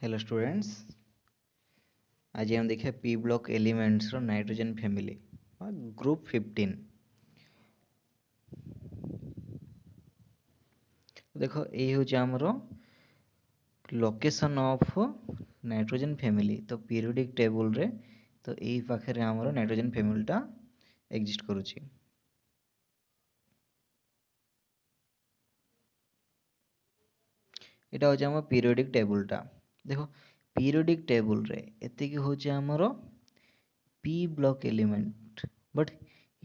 Hello students. आज हम देखिए पी ब्लॉक एलिमेंट्स रो नाइट्रोजन फैमिली ग्रुप 15। देखो ये हूँ आमर लोकेशन ऑफ नाइट्रोजन फैमिली। तो पीरियोडिक टेबल रे तो यही पाखे आमर नाइट्रोजन फैमिलीटा एग्जिस्ट करुच्ची। एटा हूँ आम पीरियोडिक टेबलटा। देखो पीरियोडिक टेबल रे एतिक हूँ आमर पी ब्लॉक एलिमेंट बट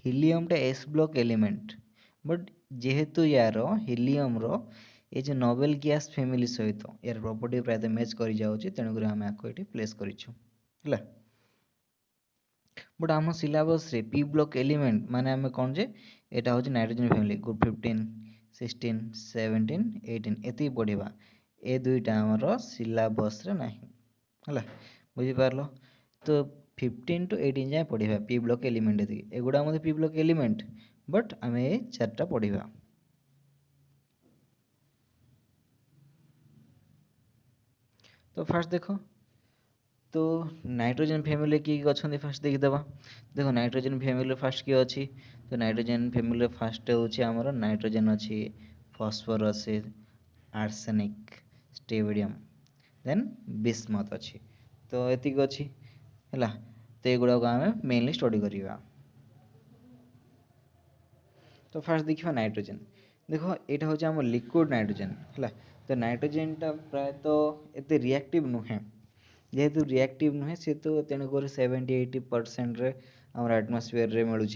हिलियमटा एस ब्लॉक एलिमेंट। बट जेहेतु यार हिलियम रो ये जो नोबेल गैस फैमिली सहित यार प्रॉपर्टी प्रायतः मैच कर जाउची, तेणुकर आम आपको ये प्लेस करिछु हला। बट आम सिलेबस रे पी ब्लॉक एलिमेंट माने आम कौन जे एटा होची नाइट्रोजन फैमिली ग्रुप 15 16 17 18 एति पढ़िबा। ए दुईटा आमर सिलेबस रे नाही हला, बुझी पारलो। तो 15 to 18 जाए पढ़िबा पी ब्लॉक एलिमेंट एति एगुडा मते पी ब्लॉक एलिमेंट बट आमे ए चारटा पढ़िबा। तो फास्ट देखो तो नाइट्रोजन फैमिली किए अच्छा फास्ट देखीदे। देखो नाइट्रोजन फैमिली फास्ट किए अच्छी। तो नाइट्रोजन फैमिली फास्ट होची आमर नाइट्रोजन अच्छी, फॉस्फोरस, आर्सेनिक, स्टेरिडियम, देन बिस्मथ अच्छी। तो एतिक अच्छी है। तो युवाक आम मेनली स्टडी करवा। तो फास्ट देखा नाइट्रोजन। देखो यहाँ हूँ आम लिक्विड नाइट्रोजन है। तो नाइट्रोजनटा प्रायतः एत रिएक्टिव नुहे, जेहेतु रिएक्टिव नुहे सी तो तेणुक 70-80% आम एटमोस्फियर रे मिलूँ,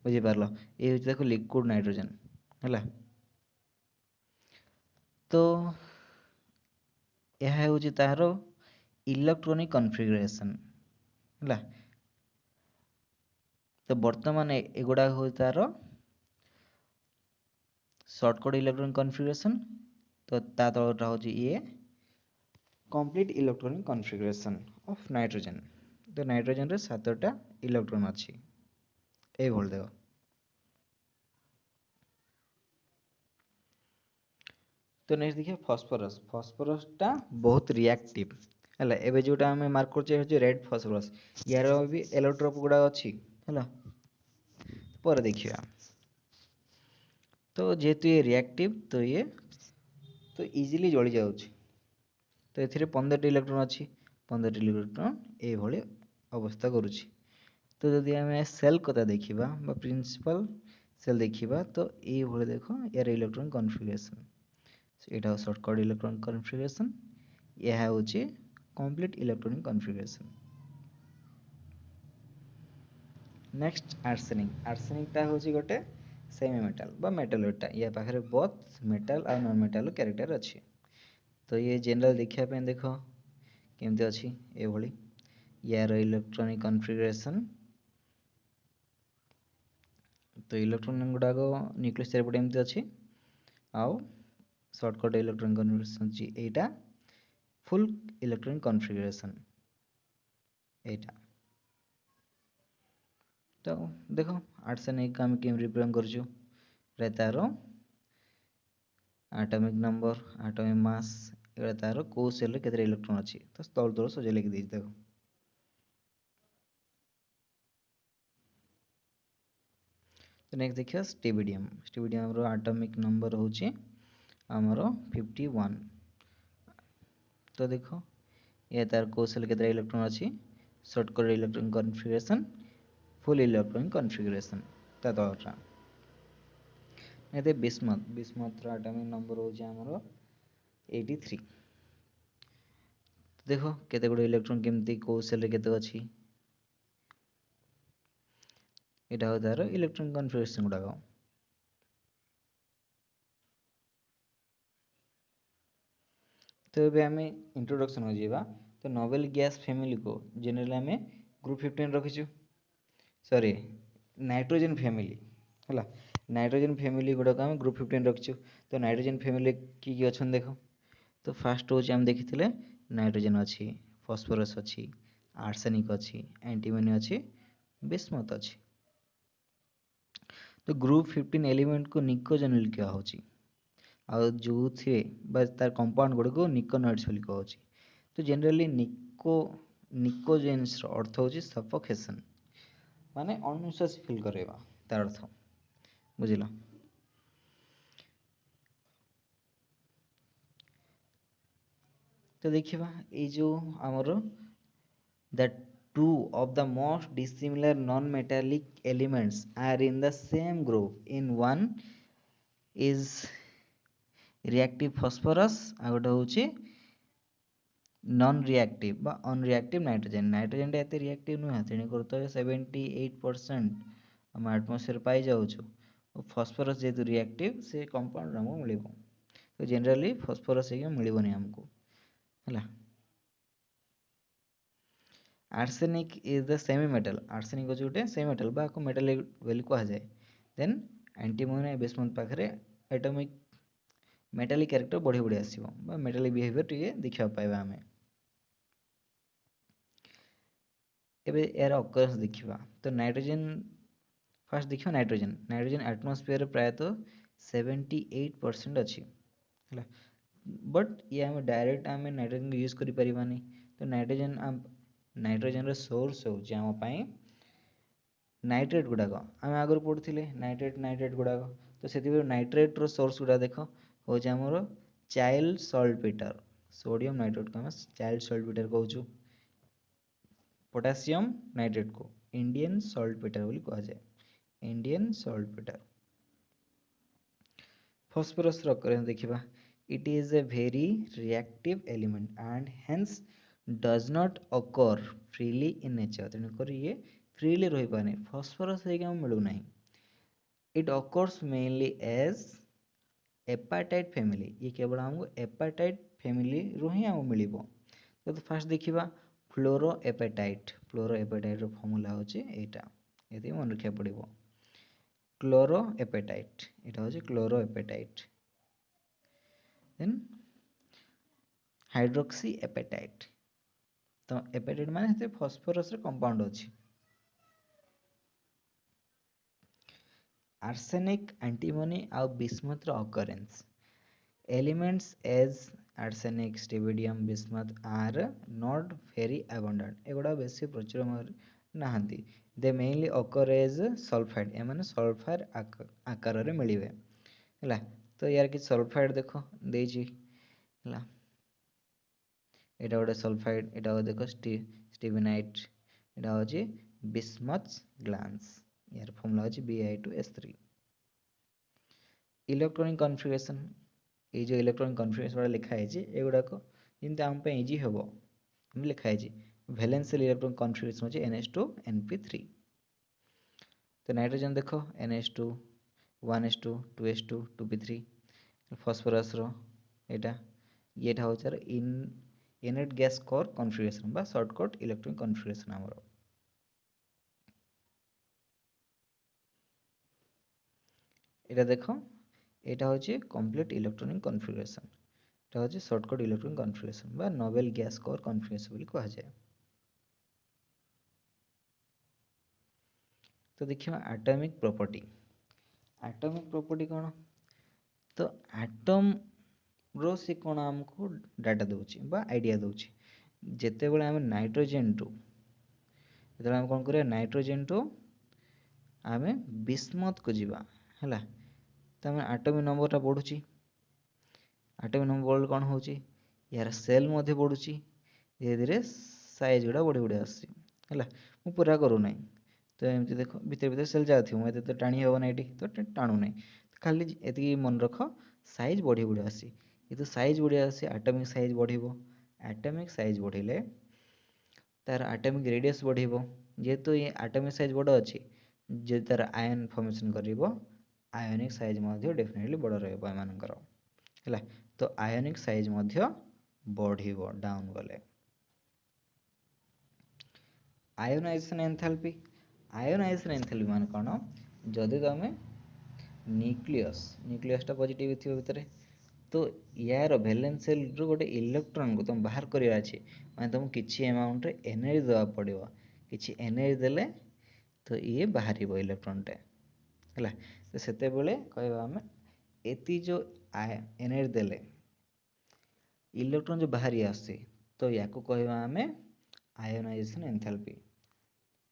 बुझीपार। ये हूँ देखो लिक्विड नाइट्रोजन है। तो यह हूँ तार इलेक्ट्रॉनिक कॉन्फ़िगरेशन है। तो बर्तमान एगुड़ा हूँ तार शॉर्टकट इलेक्ट्रॉनिक कॉन्फ़िगरेशन। तो ता तलटा हूँ ये complete electronic configuration of nitrogen. तो नाइट्रोजन रे 7टा इलेक्ट्रॉन अच्छी ये भल देख। तो नेक्स्ट देखिए फॉस्फोरस। फॉस्फोरसटा बहुत रिएक्टिव है। एबे जोटा आम मार्क कर रेड फॉस्फोरस यार भी एलोट्रोप गुड़ा अच्छी है। पर देखिए तो जेहेतु ये रिएक्टिव तो ये तो इजीली जली जाउछि। तो ये 15टी इलेक्ट्रॉन अच्छी, 15टी इलेक्ट्रॉन ये अवस्था करुच्ची। तो जदि आम सेल कथा देखा प्रिंसिपल सेल देखा तो ये देख यार इलेक्ट्रॉनिक कॉन्फ़िगरेशन यहाँ शॉर्टकट इलेक्ट्रॉनिक कॉन्फ़िगरेशन, यह हूँ complete electronic configuration. Next arsenic. आर्सेनिकटा हूँ गोटे सेमी मेटाल बा मेटालोइडटा, या पाखे बोथ मेटाल और नॉन मेटाल कैरेक्टर अच्छी। तो ये जनरल देखापी देख केमती अच्छी ये यार इलेक्ट्रॉनिक कॉन्फ़िगरेशन। तो इलेक्ट्रॉन गुड़ाक न्यूक्लियस चारिपटे एमती अच्छी आउ शॉर्टकट इलेक्ट्रॉनिक कॉन्फ़िगरेशन यहाँ फुल इलेक्ट्रॉनिक कॉन्फ़िगरेशन यहाँ। तो देखो आर्सेनिक आम केम रिप्रेजेंट कर तार एटॉमिक नंबर, एटॉमिक मास, ये तार कौ सेल के इलेक्ट्रॉन अच्छी। तो तल तल सजा लिखी देख। तो नेक्स्ट देखिए स्टेरिडियम। स्टेरिडियम रो एटॉमिक नंबर होची आमर 51। तो देखो ये तार कौ सेल के इलेक्ट्रॉन अच्छी, shortcut electronic configuration, full electronic configuration ता तलटा। ये बिस्मथ। बिस्मथ रो एटॉमिक नंबर होची आमर 83। देखो केते गुडे इलेक्ट्रॉन केमती कौ सेल रे केते अछि, एटा हो तार इलेक्ट्रॉनिक कॉन्फ़िगरेशन गुडा। तो ये आम इंट्रोडक्शन हो जावा। तो नोबेल गैस फैमिली को जनरली आम ग्रुप 15 रखीचु, सॉरी नाइट्रोजन फैमिली है। नाइट्रोजन फैमिली गुड़ाक आम ग्रुप 15 रखीचु। तो नाइट्रोजन फैमिली की अच्छा देख। तो फास्ट हूँ आम देखी नाइट्रोजन अच्छी, फॉस्फोरस अच्छी, आर्सेनिक अच्छी, एंटीमनी अच्छी, बिस्मथ अच्छी। तो ग्रुप 15 एलिमेंट को निकोजन क्या होची, आ जो थे तार कंपाउंड गुड़ को निकोनॉइड्स कहूँ। तो जेनराली निकोजेन्स अर्थ हूँ सफोकेशन माने अनिश्वास फिल करेगा तार अर्थ बुझिल। तो देखिबा ए जो हमर the two of the most dissimilar non-metallic elements are in the same group in one is reactive phosphorus ଆଉ ଗୋଟେ ହଉଛି non reactive ବା unreactive nitrogen। nitrogen ଟା ଏତେ reactive ନୁହେଁ ତେଣୁକରି ତ 78% ଆମ atmosphere ପାଇ ଯାଉଛୁ phosphorus ଯେହେତୁ reactive ସେ compound ଆମକୁ ମିଳିବ। ତ generally phosphorus ହେଇକି ମିଳିବନି ଆମକୁ ହେଲା। arsenic is the semi metal arsenic ହେଉଛି ଗୋଟେ semi metal ବା ଆକୁ metallic ବୋଲି କୁହାଯାଏ। then antimony bismuth ପାଖରେ atomic metallic character ବଢ଼ି ବଢ଼ି ଆସିବ ବା metallic behavior ଟିକେ ଦେଖିବାକୁ ପାଇବା ଆମେ। ଏବେ ଏହାର occurrence ଦେଖିବା ତ ନାଇଟ୍ରୋଜେନ ଫାର୍ଷ୍ଟ ଦେଖିବା ନାଇଟ୍ରୋଜେନ ଆଟମୋସ୍ଫିୟରରେ ପ୍ରାୟତଃ 78% ଅଛି ହେଲା। ବଟ୍ ଇଏ ଆମେ ଡାଇରେକ୍ଟ ଆମେ ନାଇଟ୍ରୋଜେନ ୟୁଜ୍ କରିପାରିବାନି। ତ ନାଇଟ୍ରୋଜେନର ସୋର୍ସ ହେଉଛି ଆମ ପାଇଁ ନାଇଟ୍ରେଟ୍ ଗୁଡ଼ାକ ଆମେ ଆଗରୁ ପଢ଼ୁଥିଲେ ନାଇଟ୍ରେଟ୍ ଗୁଡ଼ାକ। ତ ସେଥିପାଇଁ ନାଇଟ୍ରେଟ୍ର ସୋର୍ସ ଗୁଡ଼ା ଦେଖ ହେଉଛି ଆମର ଚାଇଲ୍ଡ ସଲ୍ଟପେଟର ସୋଡ଼ିୟମ ନାଇଟ୍ରେଟ୍କୁ ଆମେ ଚାଇଲ୍ଡ ସଲ୍ଟପେଟର କହୁଛୁ। ପୋଟାସିୟମ ନାଇଟ୍ରେଟ୍କୁ ଇଣ୍ଡିଆନ ସଲ୍ଟପେଟର ବୋଲି କୁହାଯାଏ ଇଣ୍ଡିଆନ ସଲ୍ଟପେଟର। ଫସ୍ଫରସର occurrence ଦେଖିବା it is a very reactive element and hence does not occur freely in nature। ତେଣୁକରି ଇଏ freely ରହିପାରୁନି ଫସ୍ଫରସ୍ ହେଇକି ଆମକୁ ମିଳୁନାହିଁ। it occurs mainly as apatite family ଇଏ କେବଳ ଆମକୁ apatite ଫ୍ୟାମିଲିରୁ ହିଁ ଆମକୁ ମିଳିବ। ତ ଫାର୍ଷ୍ଟ ଦେଖିବା ଫ୍ଲୋରୋଏପାଟାଇଟ୍ର ଫର୍ମୁଲା ହେଉଛି ଏଇଟା ଏତିକି ମନେ ରଖିବାକୁ ପଡ଼ିବ। କ୍ଲୋରୋଏପାଟାଇଟ୍ ଏଇଟା ହେଉଛି କ୍ଲୋରୋଏପାଟାଇଟ୍। ଦେନ୍ ହାଇଡ୍ରୋକ୍ସି ଏପାଟାଇଟ୍ ତ ଏପାଟାଇଟ୍ ମାନେ ସେଥିରେ ଫସ୍ଫରସର କମ୍ପାଉଣ୍ଡ ଅଛି। ଆର୍ସେନିକ୍ ଆଣ୍ଟିମନି ଆଉ ବିସ୍ମଥର ଅକରେନ୍ସ elements as arsenic stibadium bismuth are not very abundant ଏଗୁଡ଼ା ବେଶୀ ପ୍ରଚୁର ନାହାନ୍ତି। they mainly occur as sulfide ଏମାନେ ସଲଫାଇଡ୍ ଆକାରରେ ମିଳିବେ ହେଲା। ତ ୟାର କିଛି ସଲଫାଇଡ୍ ଦେଖ ଦେଇଛି ହେଲା ଏଇଟା ଗୋଟେ ସଲଫାଇଡ୍ ଏଇଟା ଦେଖ ଷ୍ଟିବିନାଇଟ୍ ଏଇଟା ହେଉଛି ବିସ୍ମଥ୍ ଗ୍ଲାନ୍ସ ୟାର ଫର୍ମୁଲା ହେଉଛି Bi2S3। ଇଲେକ୍ଟ୍ରୋନିକ୍ କନଫିଗରେସନ୍ এই যে ইলেকট্রনিক কনফিগারেশন গুলো লেখা আছে এগুড়াক যেমন আম পাই ইজি হব লেখা আছে ভ্যালেন্সিয়াল ইলেকট্রনিক কনফিগারেশন হচ্ছে NH2 NP3। তো নাইট্রোজেন দেখো NH2 1s2 2s2 2p3 phosphorus র এটা এটা হচ্ছে আর ইনেট গ্যাস কোর কনফিগারেশন বা শর্টকট ইলেকট্রনিক কনফিগারেশন আমার। এটা দেখো এটা হচ্ছে কমপ্লিট ইলেকট্রনিক কনফিগারেশন এটা হচ্ছে শর্টকট ইলেকট্রনিক কনফিগারেশন বা নোবেল গ্যাস কোর কনফিগারেশন বলি কুହାଯାଏ। তো ଦେଖିବା ଆଟମିକ୍ ପ୍ରପର୍ଟି କ'ଣ ତ ଆଟମ୍ର ସେ କ'ଣ ଆମକୁ ଡାଟା ଦେଉଛି ବା ଆଇଡ଼ିଆ ଦେଉଛି। ଯେତେବେଳେ ଆମେ ନାଇଟ୍ରୋଜେନ୍ରୁ ଯେତେବେଳେ ଆମେ କ'ଣ କରିବା ନାଇଟ୍ରୋଜେନ୍ରୁ ଆମେ ବିସ୍ମଥ୍କୁ ଯିବା ହେଲା ତ ଆମେ ଆଟମିକ୍ ନମ୍ବରଟା ବଢ଼ୁଛି ଆଟମିକ୍ ନମ୍ବର ବଢ଼ିଲେ କ'ଣ ହେଉଛି ୟାର ସେଲ୍ ମଧ୍ୟ ବଢ଼ୁଛି ଧୀରେ ଧୀରେ ସାଇଜ୍ ଗୁଡ଼ା ବଢ଼ି ବଢ଼ି ଆସୁଛି ହେଲା। ମୁଁ ପୁରା କରୁନାହିଁ ତ ଏମିତି ଦେଖ ଭିତରେ ଭିତରେ ସେଲ୍ ଯାଉଥିବ ମୁଁ ଏତେ ତ ଟାଣି ହେବ ନାହିଁ ଏଠି ତ ଟାଣୁନାହିଁ ଖାଲି ଏତିକି ମନେ ରଖ ସାଇଜ୍ ବଢ଼ି ବଢ଼ି ଆସୁଛି କିନ୍ତୁ ସାଇଜ୍ ବଢ଼ି ଆସୁଛି ଆଟମିକ୍ ସାଇଜ୍ ବଢ଼ିବ ଆଟମିକ୍ ସାଇଜ୍ ବଢ଼ିଲେ ତାର ଆଟମିକ୍ ରେଡ଼ିୟସ୍ ବଢ଼ିବ ଯେହେତୁ ଏ ଆଟମିକ୍ ସାଇଜ୍ ବଡ଼ ଅଛି ଯଦି ତାର ଆୟନ ଫର୍ମେସନ୍ କରିବ ଆୟନିକ୍ ସାଇଜ୍ ମଧ୍ୟ ଡେଫିନେଟଲି ବଡ଼ ରହିବ ଏମାନଙ୍କର ହେଲା। ତ ଆୟନିକ୍ ସାଇଜ୍ ମଧ୍ୟ ବଢ଼ିବ ଡାଉନ୍ ଗଲେ। ଆୟୋନାଇଜେସନ୍ ଏନ୍ଥାଲପି ମାନେ କ'ଣ ଯଦି ତୁମେ ନ୍ୟୁକ୍ଲିୟସ୍ଟା ପଜିଟିଭ୍ ଥିବ ଭିତରେ ତ ୟାର ଭ୍ୟାଲେନ୍ସ ସେଲ୍ରୁ ଗୋଟେ ଇଲେକ୍ଟ୍ରନ୍କୁ ତୁମେ ବାହାର କରିବାର ଅଛି ମାନେ ତୁମକୁ କିଛି ଆମାଉଣ୍ଟରେ ଏନର୍ଜି ଦେବାକୁ ପଡ଼ିବ କିଛି ଏନର୍ଜି ଦେଲେ ତ ଇଏ ବାହାରିବ ଇଲେକ୍ଟ୍ରନ୍ଟେ ହେଲା। ତ ସେତେବେଳେ କହିବା ଆମେ ଏତି ଯେଉଁ ଏନର୍ଜି ଦେଲେ ଇଲେକ୍ଟ୍ରନ୍ ଯେଉଁ ବାହାରି ଆସୁଛି तो या कहवा आम आयोनाइजेशन एंथैल्पी।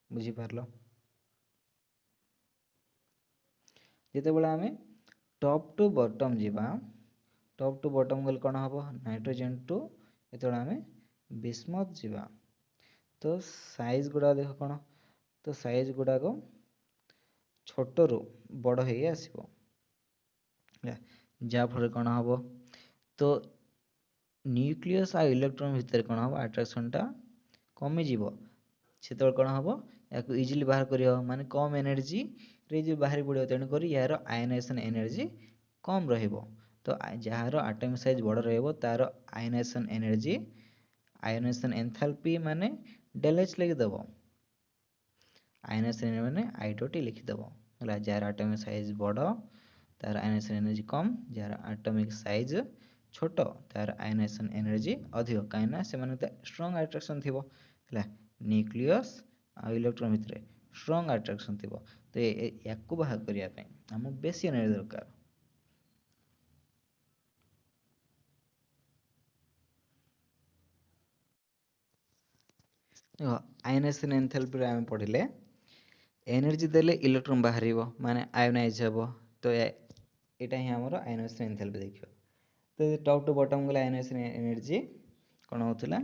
बुझीपार जितेबाला आम टॉप टू बॉटम जीवा टॉप टू बॉटम गले कौन हम नाइट्रोजन टू जो आम बिस्मथ जीवा तो साइज गुड़ा देख कौन तो साइज गुड़ाक छोट रू बड़ हो आसो जहाँफल कौन हम तो न्यूक्लियस आ इलेक्ट्रॉन भितर कौन हम अट्राक्शनटा कमिज से कौन हम या इजिली बाहर कर माने कम एनर्जी रे बाहर पड़ो तेणुक यार आयनाइजेशन एनर्जी कम तो जार आटमिक साइज बड़ तार आयनाइजेशन एनर्जी आयनाइजेशन एंथैल्पी माने डेलएच लिखिदेव आयनाइजेशन माने I2T लिखिदेव है जार आटमिक साइज बड़ तार आयनाइजेशन एनर्जी कम जार आटमिक साइज छोट तार आयनाइजेशन एनर्जी अधिक कहीं से स्ट्रॉन्ग अट्रैक्शन थी न्यूक्लियस आ इलेक्ट्रॉन भितर स्ट्रॉन्ग अट्रैक्शन थी तो या बाहर करने आम बेसी एनर्जी दरकार आयनाइजेशन एंथैल्पी आम पढ़िले एनर्जी देले इलेक्ट्रॉन बाहर माने आयोनाइज हे तो यहाँ ही आमर आयनाइजेशन एंथैल्पी देखिए तो टॉप टू बॉटम गले आयनाइजेशन एनर्जी कौन होता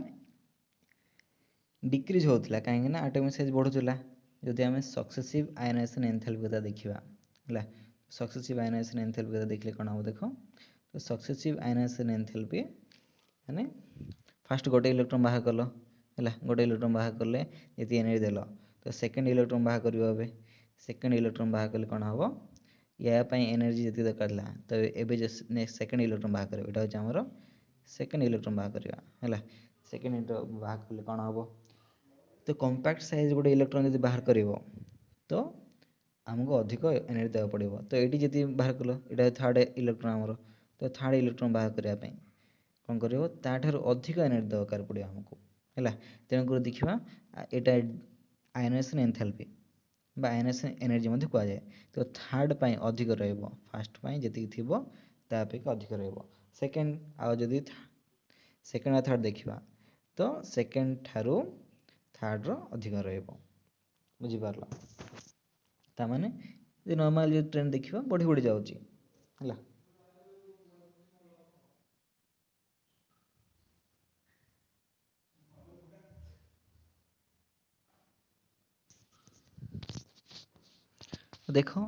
डिक्रीज होता कहीं आटमिक साइज बढ़ुला जदि आम सक्सेसिव आयनाइजेशन एंथैल्पी कथा देखा है सक्सेसिव आयनाइजेशन एंथैल्पी कथा देखले कौन हम देख तो सक्सेसिव आयनाइजेशन एंथैल्पी माने फास्ट गोटे इलेक्ट्रॉन बाहर कल है गोटे इलेक्ट्रॉन बाहर कले ये एनर्जी देल तो सेकेंड इलेक्ट्रॉन बाहर कर सेकेंड इलेक्ट्रॉन बाहर कले कौन हम यापाई एनर्जी जी दरकार तो ये जो नेक्स्ट सेकेंड इलेक्ट्रॉन बाहर कर यहाँ हूँ सेकेंड इलेक्ट्रॉन बाहर करवा सेकेंड इलेक्ट्रॉन बाहर कले कौन हम तो कंपैक्ट साइज गोटे इलेक्ट्रॉन जब बाहर कर तो आमको अधिक एनर्जी देवा पड़ो तो ये जी बाहर कल यहाँ थर्ड इलेक्ट्रॉन आमर तो थर्ड इलेक्ट्रॉन बाहर करने कौन कर अधिक एनर्जी दरकार पड़ो आमको है तेणुक देखा यहाँ आयनाइजेशन एंथैल्पी आयनाइजेशन एनर्जी कहुए तो थर्ड पाई अधिक फास्ट पाई जी थी तापेक्षा अधिक सेकेंड आदि सेकेंड थर्ड देखा तो सेकेंड ठारू थर्ड अधिक बुझीपार ताने नॉर्मल जो ट्रेंड देखा बढ़ी बढ़ी जाऊँगी है देखो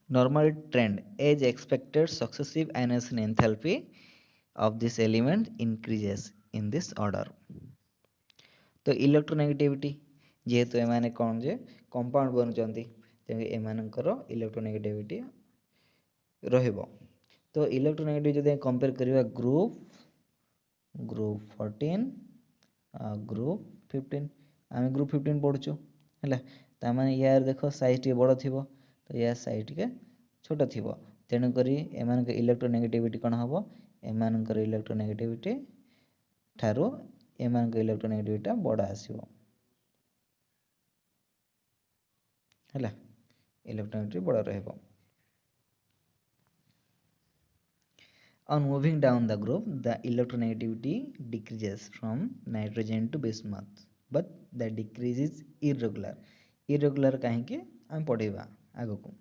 normal trend as expected successive ionization enthalpy of this element increases in this order तो इलेक्ट्रोनेगेटिविटी जेहेतु एमाने कौन जे कंपाउंड बनुचंती तेणु एमानकर इलेक्ट्रोनेगेटिविटी रहिबो तो इलेक्ट्रोनेगेटिविटी जदि कंपेयर करिवा ग्रुप 14 ग्रुप 15 आम ग्रुप 15 पढ़ुचु है तामाने यार देखो साइज टे बड़ थी तो यार साइज टे छोट थी तेणुक एमान इलेक्ट्रोनेगेटिविटी कौन हम एमानकर इलेक्ट्रोनेगेटिविटी ठारू एमान इलेक्ट्रोनेगेटिविटी बड़ आसो है इलेक्ट्रोनेगेटिविटी बड़ रहिबो On moving down the group, the electronegativity decreases from nitrogen to bismuth, but the decrease is irregular. Irregular कहीं के हम पढ़ेगा आगो को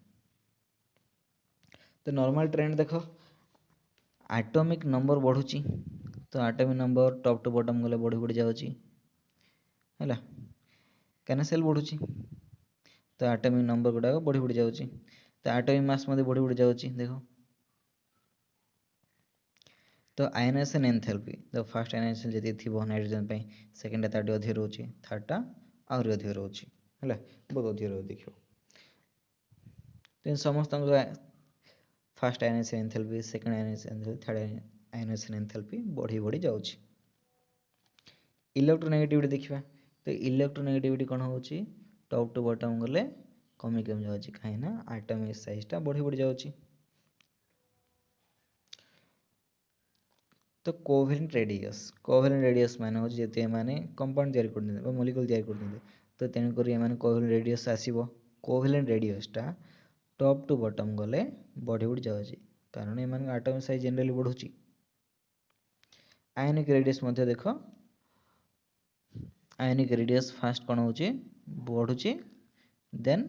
तो नॉर्मल ट्रेंड देखो एटॉमिक नंबर बढ़ुची तो atomic number top to bottom गले बढ़ी बढ़ी जाउची हैला कहना सेल बढ़ुची तो एटॉमिक नंबर गुड़ाक बढ़ी बढ़ी जाउची तो एटॉमिक मास बढ़ी बढ़ी जाउची देखो तो आयनाइजेशन एंथैल्पी तो फर्स्ट आयनाइजेशन जी थी नाइट्रोजन पे सेकेंड थर्ड अधिक रोचे थर्डटा आहरी अधिक रोचे है बहुत अधिक रोज देखो तो समस्त first ionization enthalpy second ionization enthalpy third ionization enthalpy बढ़ी बढ़ी जाउची इलेक्ट्रोनेगेटिविटी देखा तो इलेक्ट्रोनेगेटिविटी कौन हो टॉप टू बॉटम गले कमी कमी जाउची कहीं ना एटॉमिक साइजटा बढ़ी बढ़ी जाउची तो कोवेलेंट रेडियस माने हो जेते माने कंपाउंड तैयार करते मॉलिक्यूल तैयार करते तो तेणुक कोवेलेंट रेडियस आसीबो कोवेलेंट रेडियसटा टॉप टू बॉटम गले बढ़ी बढ़ी जाउची कारण एमान एटॉमिक साइज जनरली बढ़ुची आयनिक रेडियस मध्य देखो आयोनिक रेडियस फास्ट कौन होची बढ़ुची देन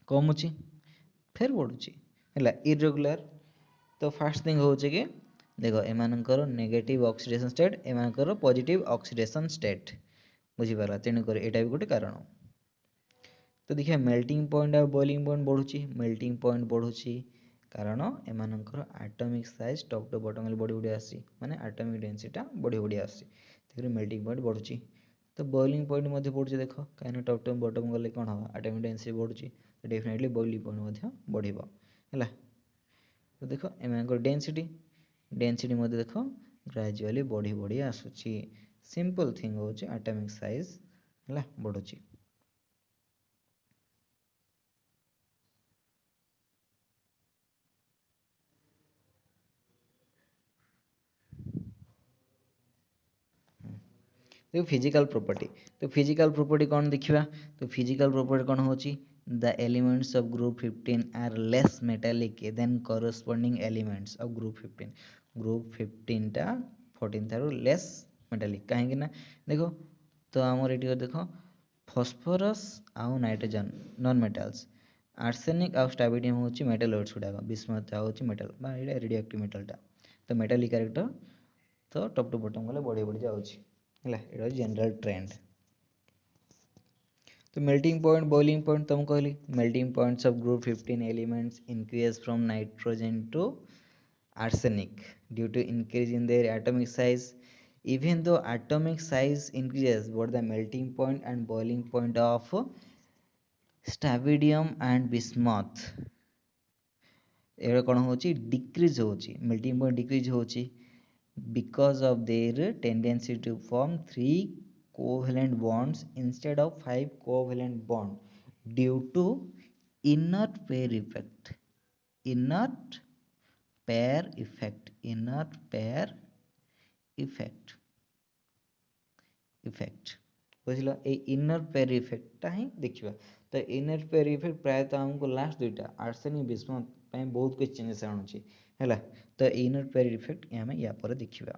कमुची फिर बढ़ुची है इरेगुलर। तो फास्ट थिंग होची कि देख एमानकर नेगेटिव ऑक्सीडेशन स्टेट एमानकर पॉजिटिव ऑक्सीडेशन स्टेट बुझीपारा तेणुक यहाँ भी गोटे कारण। तो देखिए मेल्टिंग पॉइंट और बॉइलिंग पॉइंट बढ़ुची मेल्टिंग पॉइंट बढ़ुची कारण एमानकर atomic size top to bottom बढ़ी बढ़ी आसी माने एटॉमिक डेंसिटी बढ़ी बढ़ी आसी तेरे मेल्टिंग पॉइंट बढ़ुची। तो बॉइलिंग पॉइंट मध्य बढ़ुची देख कहीं टॉप टू बॉटम गले कौन हम एटॉमिक डेंसिटी बढ़ुची तो डेफिनेटली बॉइलिंग पॉइंट मध्य बढ़िबो है। तो देख एमानकर डेंसिटी डेंसिटी मध्य देख ग्रेजुअली बढ़ी बढ़ी आसुची सिंपल थिंग होची एटॉमिक साइज है बढ़ुची। देखो फिजिकल प्रॉपर्टी तो फिजिकल प्रॉपर्टी कौन देखिबा तो फिजिकल प्रॉपर्टी कौन होची the elements of group 15 are less metallic than corresponding elements of group 15 group 15 टा 14 थारु लेस मेटालिक कहीं ना देखो तो आमर ये देखो फॉस्फोरस आउ नाइट्रोजन नॉन मेटाल्स आर्सेनिक आउ स्टाबिडियम होची मेटालोइड्स गुडाक बिस्मथ होची मेटल बा एटा रेडियोएक्टिव मेटलटा तो मेटालिक कैरेक्टर तो टॉप टू बॉटम गले बढ़ी बढ़ी जाउची है ये जनरल ट्रेंड। तो मेल्टिंग पॉइंट बॉइलिंग पॉइंट तुम कहली melting points of group 15 elements increase from nitrogen to arsenic due to increase in their atomic size. Even though atomic size increases but the melting point and boiling point of stabilium and bismuth एटा कौन होची decrease होची melting point decrease होची because of their tendency to form 3 covalent bonds instead of 5 covalent bond due to inert pair effect inert pair effect inert pair effect effect बुझल ये inner pair इफेक्टटा ही देखा तो inner pair effect प्रायतः हमको last दुईटा arsenic bismuth बहुत कुछ changes आणुची है तो इनर पेयर इफेक्ट आम या पर देखा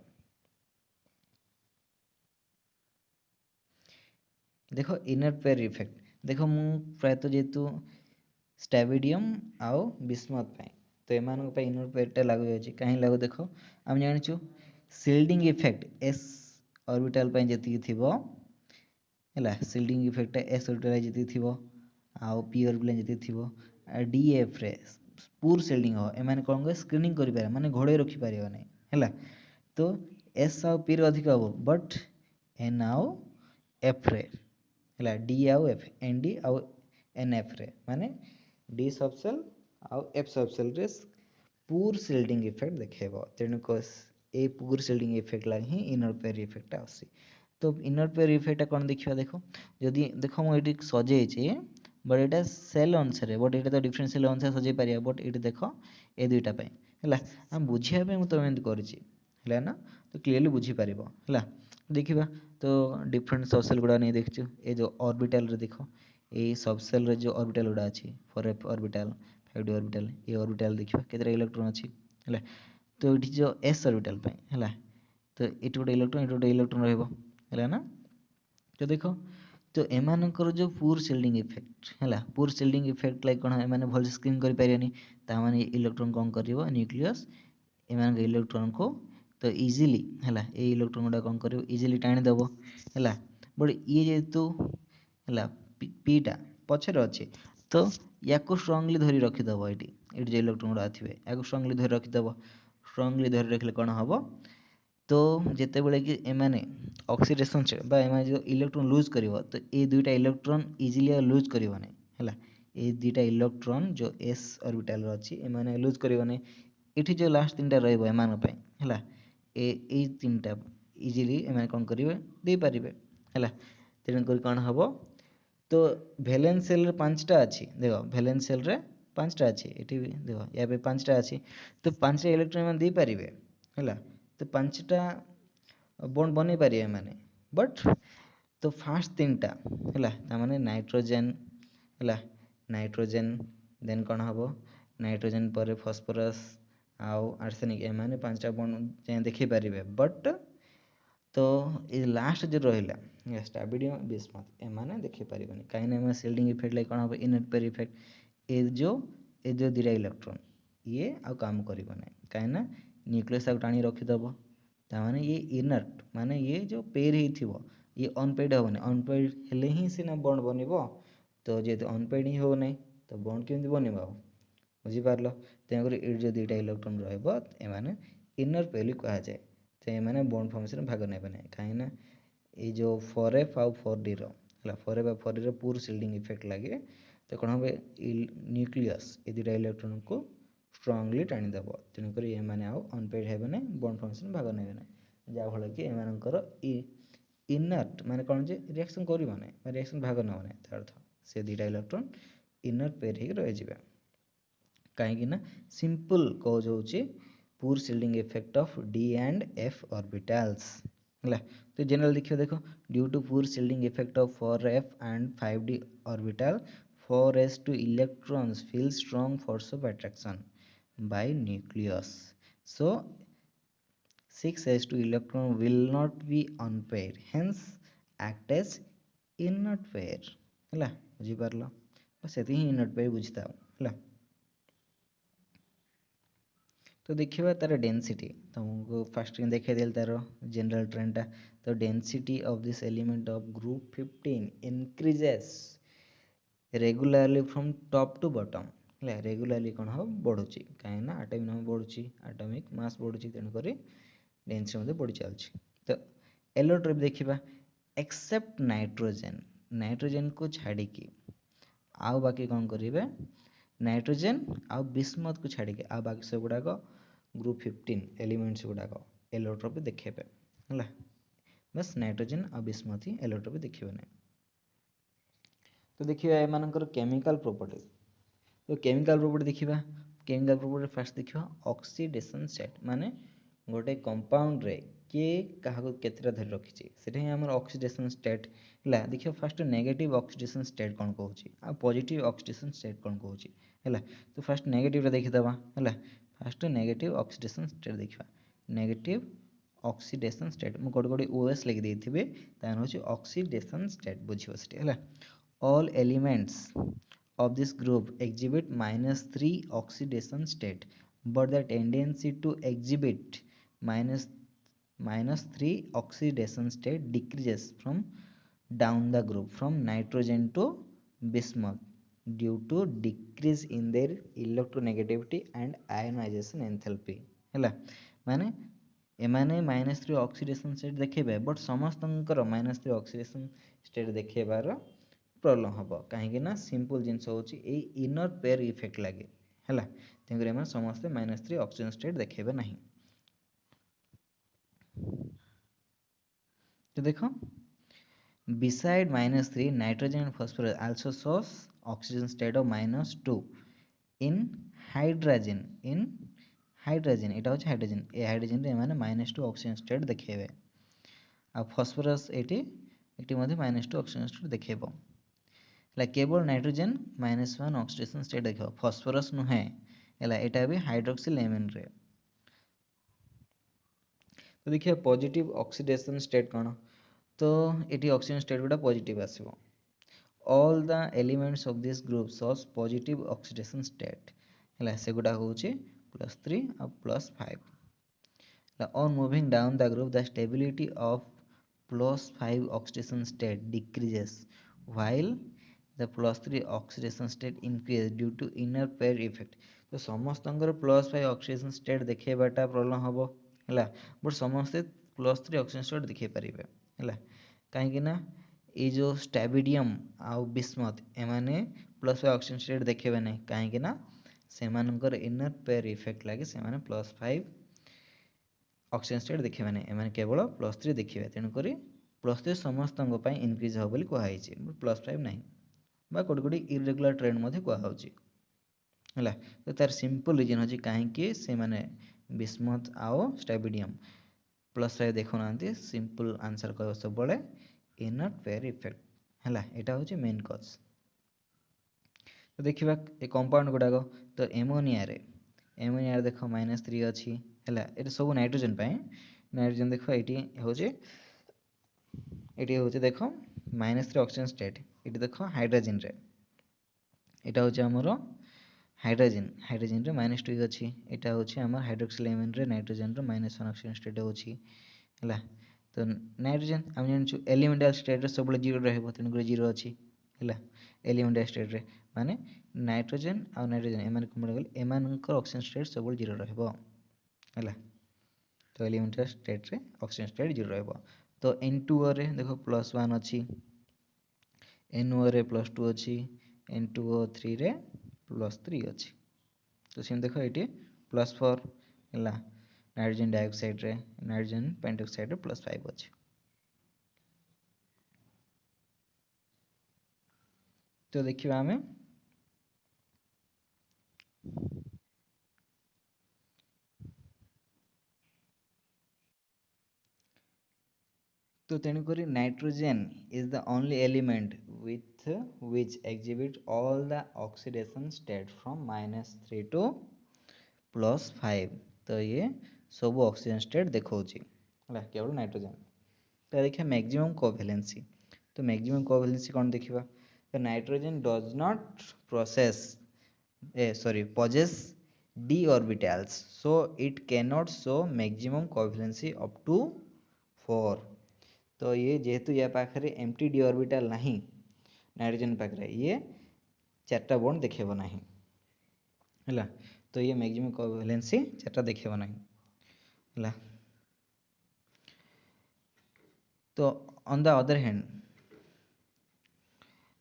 देख इनर पेयर इफेक्ट देख मु प्रायतः जेहेतु स्टाबिडियम आउ बिस्मथ तो एम इनर पेयरटा लागू जाए कहीं लागू देख आम जाचु सिल्डिंग इफेक्ट एस ऑर्बिटल जी थी है सिल्डिंग इफेक्ट एस ऑर्बिटल जी थी आउ पी ऑर्बिटल जी थी डी एफ रे पूर सिल्डिंग हो एम कौन कह स्क्रीनिंग कर माने घोड़े रखिपर नहीं है तो एस आउ पी अधिक हम बट एन आउ एफ रे है डी आउ एफ एन डी आउ एन एफ रे माने डी सबसेल आउ एफ सबसेल रे पूर सिल्डिंग इफेक्ट देखेब तेणुक ए पूर सिल्डिंग इफेक्ट लगे ही इनर पेयर इफेक्ट आसी तो इनर पेयर इफेक्ट कौन देखा देख जदि देख मुझे सजे बट यहाँ सेल अनुसार बट ये तो डिफरेंट सेल अनुसार सजे पार बट ये देख ए दुईटा है आम बुझापी मुझे तुम एमती कर ना तो क्लीयरली बुझीपार है देखा तो डिफरेंट सबसेल गुड़ा नहीं देखु ये जो ऑर्बिटल रे देख ये सबसेल रे जो ऑर्बिटल गुड़ा अच्छी 4f ऑर्बिटल 5d ऑर्बिटल ये ऑर्बिटल देखा केतटा इलेक्ट्रॉन अच्छी है तो ये जो एस ऑर्बिटल है तो ये गोटे इलेक्ट्रॉन है ना तो देख तो एमानकर जो पूर सिल्डिंग इफेक्ट है पूर सिल्डिंग इफेक्ट लाइक कौन एम भल स्क्रीन करें इलेक्ट्रॉन कौन कर न्यूक्लियस एम इलेक्ट्रॉन को तो इजिली है ये इलेक्ट्रॉन गुड़ा कौन कर इजिली टाणीदेव है बट ये जेहेतु है पीटा पचर अच्छे तो या स्ट्रंगली धरी रखीदेव ये जो इलेक्ट्रॉन गुड़ा थे या स्ट्रंगली धरी रखीदेव स्ट्रंगली धरी रखिले कौन हम तो जिते बड़े कि एमाने ऑक्सीडेशन एम जो इलेक्ट्रॉन लूज कर तो ये दुईटा इलेक्ट्रॉन इजिली लूज करनी है ये दुईटा इलेक्ट्रॉन जो एस ऑर्बिटल अच्छी एम लूज करनी ये जो लास्ट तीन टा रम है ये तीन टा इजिली एम कौन करेंगे पारे है तेणुक कौन हम तो भैलेंस सेल 5टा अच्छी देख भैलेंस सेल रे 5टा अच्छी ये देख या 5टा अच्छी तो 5टा इलेक्ट्रॉन दे पारे है तो 5टा बॉन्ड बन पारे मैंने बट तो फास्ट 3टा है माने नाइट्रोजेन है नाइट्रोजेन देन कौन हम नाइट्रोजेन पर फॉस्फोरस आउ आर्सेनिक एम 5टा बॉन्ड देखी पारे बट तो तो ये लास्ट जो रहा स्टाबिडियम बिस्मथ एमाने देखी पारिबनी कहीं सिल्डिंग इफेक्ट लाइक कौन हम इनर पेयर इफेक्ट ए जो दुटा इलेक्ट्रॉन ये आ काम करना कहीं न्यूक्लियस टाणी रखीदेव ताने ये इनर्ट माने ये जो पेयर हो ये अनपेड हेनी अनपेड हेले ही सीना बॉन्ड बनब तो जेहेतु अनपेड ही हो ना तो बॉन्ड केमती बनब बुझीपार तेणुक ये जो दुटा इलेक्ट्रॉन रही इनर पेयर कहुए तो ये बॉन्ड फॉर्मेशन भाग ने कहीं ये जो 4F आउ 4D रा 4F आ 4D पूर सिल्डिंग इफेक्ट लगे तो कौन हम न्यूक्लियस ये दुटा इलेक्ट्रॉन को स्ट्रांगली टाणीदेव तेणुक ये अनपेड हेबे बॉन्ड फॉर्मेशन भाग ने जहाँफल कि एमर इनर्ट माने कौन जे रिएक्शन करें रिएक्शन भाग नबना अर्थ से दुटा इलेक्ट्रॉन इनर पेयर हो रही कहीं सिंपल कज हो पूर shielding effect of D and F orbitals है तो जनरल देखिए देखो ड्यू टू पूर shielding effect of 4F and 5D orbital 4s2 electrons feel strong force of attraction by nucleus so 6s2 electron will not be unpaired hence act as inert pair है बुझीपार बस ये ही inert pair बुझता है तो देखिए तार density तुमको fast देखा देल तार जनरल ट्रेंडटा तो density of this element of group 15 increases regularly from top to bottom है रेगुलारली कौन हम बढ़ुची कहीं आटमिक नंबर बढ़ुची आटमिक मास बढ़ुची तेणुक डेंसिटी बढ़ी चलती तो एलोट्रोप देखा एक्सेप्ट नाइट्रोजेन नाइट्रोजेन को छाड़िकी आउ बाकी कौन करेंगे नाइट्रोजेन आउ बिस्मथ को छाड़िकी आ बाकी सब गुड़ाक ग्रुप 15 एलिमेंट्स गुड़ाक एलोट्रोपी देखेबे है बस नाइट्रोजेन आ बिस्मथ ही एलोट्रोपी देखिए ना तो देखिए एमानकर केमिकल प्रॉपर्टी तो केमिकल प्रॉपर्टी देखिए केमिकल प्रॉपर्टी फास्ट देखिए ऑक्सीडेशन स्टेट माने गोटे कंपाउंड रे किए क्या केतटा धरी रखी से ऑक्सीडेशन स्टेट है देखिए फास्ट नेगेटिव ऑक्सीडेशन स्टेट कौन कौन पॉजिटिव ऑक्सीडेशन स्टेट कौन कौन है तो फास्ट नेगेटिव देखीदबा है फास्ट नेगेटिव ऑक्सीडेशन स्टेट देखा नेगेटिव ऑक्सीडेशन स्टेट मुझे गोटे गोटे ओएस लिखि देथे तार हूँ ऑक्सीडेशन स्टेट बुझे है all elements of this group exhibit -3 oxidation state but the tendency to exhibit -3 oxidation state decreases from down the group from nitrogen to bismuth due to decrease in their electronegativity and ionization enthalpy है माने एमाने -3 oxidation state देखेबे but समस्तंकर -3 oxidation state देखेबार problem हम कहीं simple जिनस हूँ inner pair effect लगे है तेणुक समस्ते -3 ऑक्सीजन स्टेट देखेबे नहीं तो देख beside -3 nitrogen and phosphorus also shows oxygen state of -2 in hydrogen hydrogen यहाँ हूँ हाइड्रोजन ए हाइड्रोजन -2 ऑक्सीजन स्टेट देखेबे आ फॉस्फोरस ये -2 ऑक्सीजन स्टेट देखेब केवल नाइट्रोजन -1 ऑक्सीडेशन स्टेट देख फॉस्फोरस नुहे है भी हाइड्रोक्सिल एमिन रे तो देखिए पॉजिटिव ऑक्सीडेशन स्टेट कौन तो ये ऑक्सीजन स्टेट गुड़ा पॉजिटिव आसो all the elements of this group sauce positive oxidation state है से गुड़ा हूँ +3 और +5 on moving down the group the stability of +5 oxidation state decreases while the +3 oxidation state increase due to inner pair effect तो समस्त +5 oxidation state देखेबाटा problem हम है but समस्ते +3 oxidation state देखे पारे है कहीं ये जो स्टैबिडियम आउ बिस्मथ एमाने +5 oxidation state देखेबे नहीं कहीं सेमानकर इनर पेयर इफेक्ट लगे से +5 oxidation state देखेबे नहीं एमाने केवल +3 देखिए तेणुक +3 समस्त इनक्रीज हो बोली कहुई +5 नहीं बा कोटी कोटी इरेगुलर ट्रेंड मध्य कहुच्छी है तो तार सिंपल रिजन अच्छी कहीं से माने बिस्मथ आओ स्टैबिडियम +5 देखुना सिंपल आंसर कह सब इनर पेयर इफेक्ट है यहाँ हूँ मेन कज तो देखा ये कंपाउंड गुड़ाक तो एमोनिया देख -3 अच्छी है ये सब नाइट्रोजन नाइट्रोजन देख ये हूँ ये हूँ देख -3 ऑक्सीजन स्टेट, ये देख हाइड्रोजन रे এটা হচ্ছে আমার হাইড্রোজেন, হাইড্রোজেন রে -2 ଅଛି, এটা হচ্ছে আমার হাইড্রোক্সিল অ্যামিন রে নাইট্রোজেন রে -1 অক্সিজেন স্টেট ଅଛି ହେଲା। ତ ନାଇଟ୍ରୋଜେନ୍ ଆମେ ଜାଣିଛୁ ଏଲିମେଣ୍ଟାଲ ଷ୍ଟେଟ୍ରେ ସବୁବେଳେ ଜିରୋ ରହିବ, ତେଣୁକରି ଜିରୋ ଅଛି ହେଲା ଏଲିମେଣ୍ଟାଲ ଷ୍ଟେଟ୍ରେ, ମାନେ ନାଇଟ୍ରୋଜେନ୍ ଆଉ ନାଇଟ୍ରୋଜେନ୍ ଏମାନେ କ'ଣ ଗଲେ ଏମାନଙ୍କର ଅକ୍ସିଜେନ୍ ଷ୍ଟେଟ୍ ସବୁବେଳେ ଜିରୋ ରହିବ ହେଲା। ତ ଏଲିମେଣ୍ଟାଲ ଷ୍ଟେଟ୍ରେ ଅକ୍ସିଜେନ୍ ଷ୍ଟେଟ୍ ଜିରୋ ରହିବ। ତ N2O ରେ ଦେଖ +1 ଅଛି, NO ରେ +2 ଅଛି, N2O3 ରେ +3 ଅଛି। ତ ସେମିତି ଦେଖ ଏଇଠି +4 ହେଲା, ନାଇଟ୍ରୋଜେନ୍ ଡାଇଅକ୍ସାଇଡ଼୍ରେ ନାଇଟ୍ରୋଜେନ୍ ପେଣ୍ଟଅକ୍ସାଇଡ଼୍ରେ +5 ଅଛି। ତ ଦେଖିବା ଆମେ तो तेणुकरी nitrogen is the only element with which exhibit all the oxidation state from -3 to +5। तो ये सब ऑक्सीजन स्टेट देखौछि ହେଲା केवल नाइट्रोजन। तो देखिए मैक्सिमम कोवैलेंसी, तो मैक्सिमम कोवैलेंसी कौन देखिबा, तो nitrogen does not process possess d orbitals, so it cannot show maximum covalency up to 4। तो ये जेहेतु या पाखरे एम्प्टी डी ऑर्बिटल नहीं नाइट्रोजन पाखरे, ये 4टा बॉन्ड देखेबो नहीं हैला। तो ये मैक्सिमम कोवैलेंसी 4टा देखेबो नहीं हैला। तो ऑन द अदर हैंड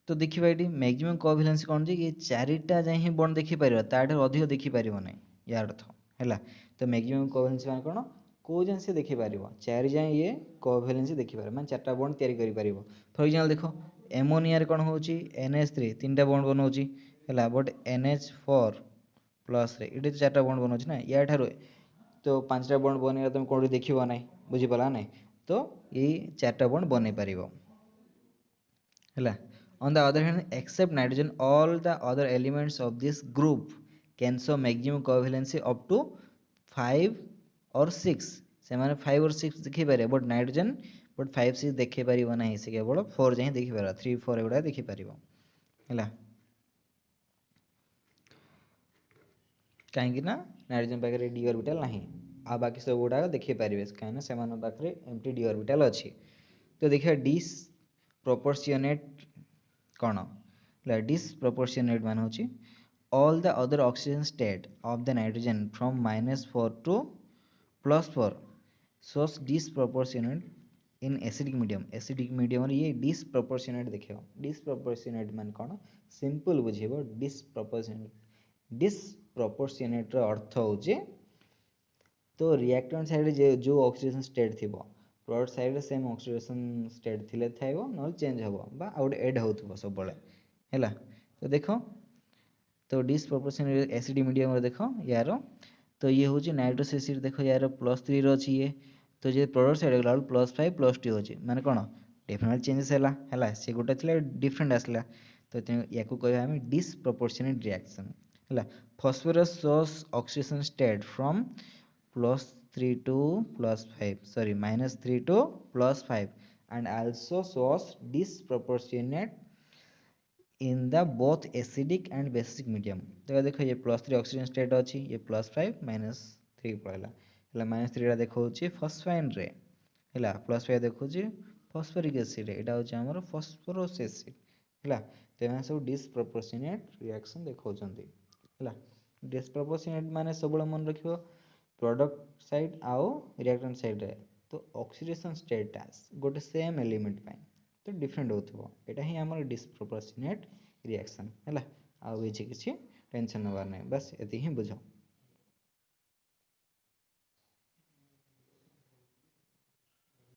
तो देखिबा एटी मैक्सिमम कोवैलेंसी कोन जे ये 4टा जाय ही बॉन्ड देखि परिबा, ताठे अधिक देखि परिबो नहीं यार अर्थ हैला। तो मैक्सिमम कोवैलेंसी माने कोन, को जेंसी देखि पारिबो 4 जाय ये कोवैलेंसी देखि पारिबो, माने 4टा बॉन्ड तयारी करि पारिबो। फॉर एग्जांपल देखो एमोनिया रे कोन होउची NH3 3टा बॉन्ड बनौची हैला, बट NH4 प्लस रे इटे 4टा बॉन्ड बनौची ना, या ठारो तो 5टा बॉन्ड बनेला तुम कोन देखिबो नाही, बुझि पला नाही। तो ये 4टा बॉन्ड बनै पारिबो हैला। On the other hand, except nitrogen, all the other elements of this group can show maximum covalency up to 5 or 6। से माने 5 और 6 देखि पारे, बट नाइट्रोजन बट 5 6 देखि पारिबो नाही, से केवल 4 जाय देखि पारा, 3 4 एगुडा देखि पारिबो हैला। काहेकि ना नाइट्रोजन पाखरे डी ऑर्बिटल नाही, आ बाकी सब गुडा देखि पारिबे काहेना सेमान पाखरे एम्प्टी डी ऑर्बिटल अछि। तो देखिए डिसप्रोपोर्शनेट कौन डिसप्रोपोर्शनेट मान होची all the other oxygen state of the nitrogen from -4 to +4 shows disproportionate in acidic medium. Acidic medium रे ये डिसप्रोपोर्शनेट देखियो, डिसप्रोपोर्शनेट मान कौन सिंपल बुझिबो। डिसप्रोपोर्शनेट रो अर्थ होची तो रिएक्टेंट साइड जो ऑक्सीजन स्टेट थिबो प्रोडक्ट साइड रे सेम ऑक्सीडेशन स्टेट थिले थाइबो, न चेंज हबो बा आउट ऐड होथबो सब बळे हैला। तो देखो तो डिसप्रोपोर्शनेट एसिड मीडियम रे देखो यारो, तो ये होची नाइट्रस एसिड देखो यार +3 रो अछि ये, तो जे प्रोडक्ट साइड गला +5 +2 होची माने कोन डेफिनेट चेंजेस हैला हैला, से गोटे थिले डिफरेंट आसला। तो याकू कहबा हम डिसप्रोपोर्शनेट रिएक्शन हैला। Phosphorus source oxidation state from +3 to +5, sorry -3 to +5 and also shows disproportionate in the both acidic and basic medium। तो देखो ये +3 ऑक्सीजन स्टेट अछि, ये +5 -3 पड़ला हैला। -3 रा देखो छी फॉस्फाइन रे हैला, +5 देखो छी फॉस्फोरिक एसिड, एटा होची हमर फॉस्फोरस एसिड हैला। तो एना सब डिसप्रोपोर्शनेट रिएक्शन देखौ चंदी हैला। डिसप्रोपोर्शनेट माने सबले मन रखियो प्रोडक्ट साइड आओ रिएक्टेंट साइड रे तो ऑक्सीडेशन स्टेटस गोटे सेम एलिमेंट पाई तो डिफरेंट होथबो, एटा ही हमर डिसप्रोपोर्शनेट रिएक्शन हैला। आ बेची किछि टेंशन नबार नै, बस एति ही बुझो।